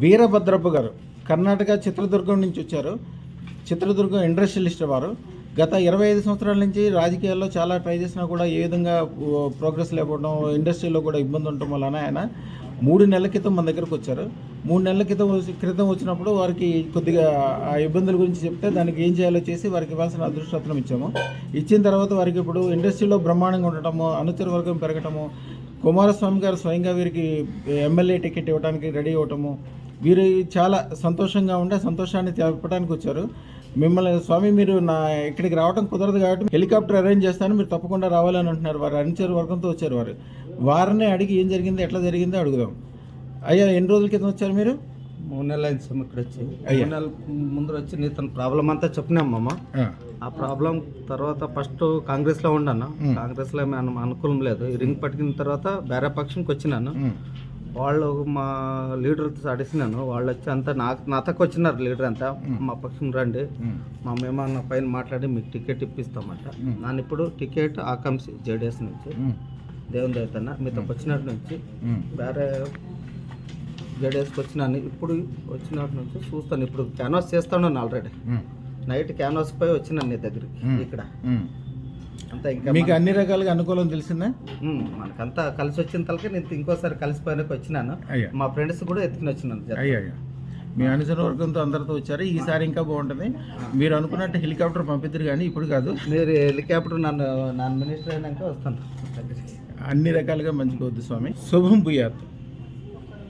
వీరభద్రప్ప గారు కర్ణాటక చిత్రదుర్గం నుంచి వచ్చారు. చిత్రదుర్గం ఇండస్ట్రియలిస్ట్ వారు. గత 25 సంవత్సరాల నుంచి రాజకీయాల్లో చాలా ట్రై చేసినా కూడా ఏ విధంగా ప్రోగ్రెస్ లేకపోవడం, ఇండస్ట్రీలో కూడా ఇబ్బంది ఉండటం వలన ఆయన 3 నెలల క్రితం మన దగ్గరకు వచ్చారు. 3 నెలల క్రితం వచ్చినప్పుడు వారికి కొద్దిగా ఆ ఇబ్బందుల గురించి చెప్తే దానికి ఏం చేయాలో చేసి వారికి ఇవ్వాల్సిన అదృష్టరత్నం ఇచ్చాము. ఇచ్చిన తర్వాత వారికి ఇప్పుడు ఇండస్ట్రీలో బ్రహ్మాండంగా ఉండటము, అనుచర వర్గం పెరగటము, కుమారస్వామి గారు స్వయంగా వీరికి ఎమ్మెల్యే టికెట్ ఇవ్వడానికి రెడీ అవ్వటము, వీరు చాలా సంతోషంగా ఉండే సంతోషాన్ని తెలపడానికి వచ్చారు. మిమ్మల్ని స్వామి మీరు ఇక్కడికి రావడం కుదరదు కాబట్టి హెలికాప్టర్ అరేంజ్ చేస్తాను, మీరు తప్పకుండా రావాలని అంటున్నారు. వారు అనుచర వర్గంతో వచ్చారు. వారిని అడిగి ఏం జరిగింది, ఎట్లా జరిగిందో అడుగుదాం. అయ్యా, ఎన్ని రోజుల క్రితం వచ్చారు మీరు? 3 నెలలు అయింది సార్ ఇక్కడ వచ్చి. 3 నెలల ముందు వచ్చి నీ తన ప్రాబ్లం అంతా చెప్పినామమ్మ. ఆ ప్రాబ్లం తర్వాత ఫస్ట్ కాంగ్రెస్లో ఉన్నాను. కాంగ్రెస్లో అనుకూలం లేదు. ఈ రింగ్ పట్టుకున్న తర్వాత వేరే పక్షంకి వచ్చినాను. వాళ్ళు మా లీడర్తో అడిసినాను. వాళ్ళు వచ్చి అంతా నాతకు వచ్చినారు. లీడర్ అంతా మా పక్షం రండి, మా మేమన్న పైన మాట్లాడి మీకు టికెట్ ఇప్పిస్తామంట. నన్ను ఇప్పుడు టికెట్ ఆకాంక్షి జేడీఎస్ నుంచి దేవుని దేవతన్న మీతో వచ్చినట్టు నుంచి వేరే జేడీఎస్కి వచ్చినాను. ఇప్పుడు వచ్చినట్టు నుంచి చూస్తాను. ఇప్పుడు క్యాన్వాస్ చేస్తాను ఆల్రెడీ. నైట్ క్యాన్వాస్ పై వచ్చినాను నీ దగ్గరికి. ఇక్కడ అంతా ఇంకా మీకు అన్ని రకాలుగా అనుకూలం తెలిసిందా? మనకంతా కలిసి వచ్చిన తలకే నేను ఇంకోసారి కలిసిపోయినాక వచ్చినాను. మా ఫ్రెండ్స్ కూడా ఎత్తుకుని వచ్చినాను. అయ్యా, మీ అనుచర వర్గంతో అందరితో వచ్చారు. ఈసారి ఇంకా బాగుంటుంది. మీరు అనుకున్నట్టు హెలికాప్టర్ పంపిద్దరు, కానీ ఇప్పుడు కాదు. మీరు హెలికాప్టర్ నన్ను మినిస్టర్ అయినాక వస్తాను. అన్ని రకాలుగా మంచిగా వద్దు స్వామి. శుభం భూయాత్.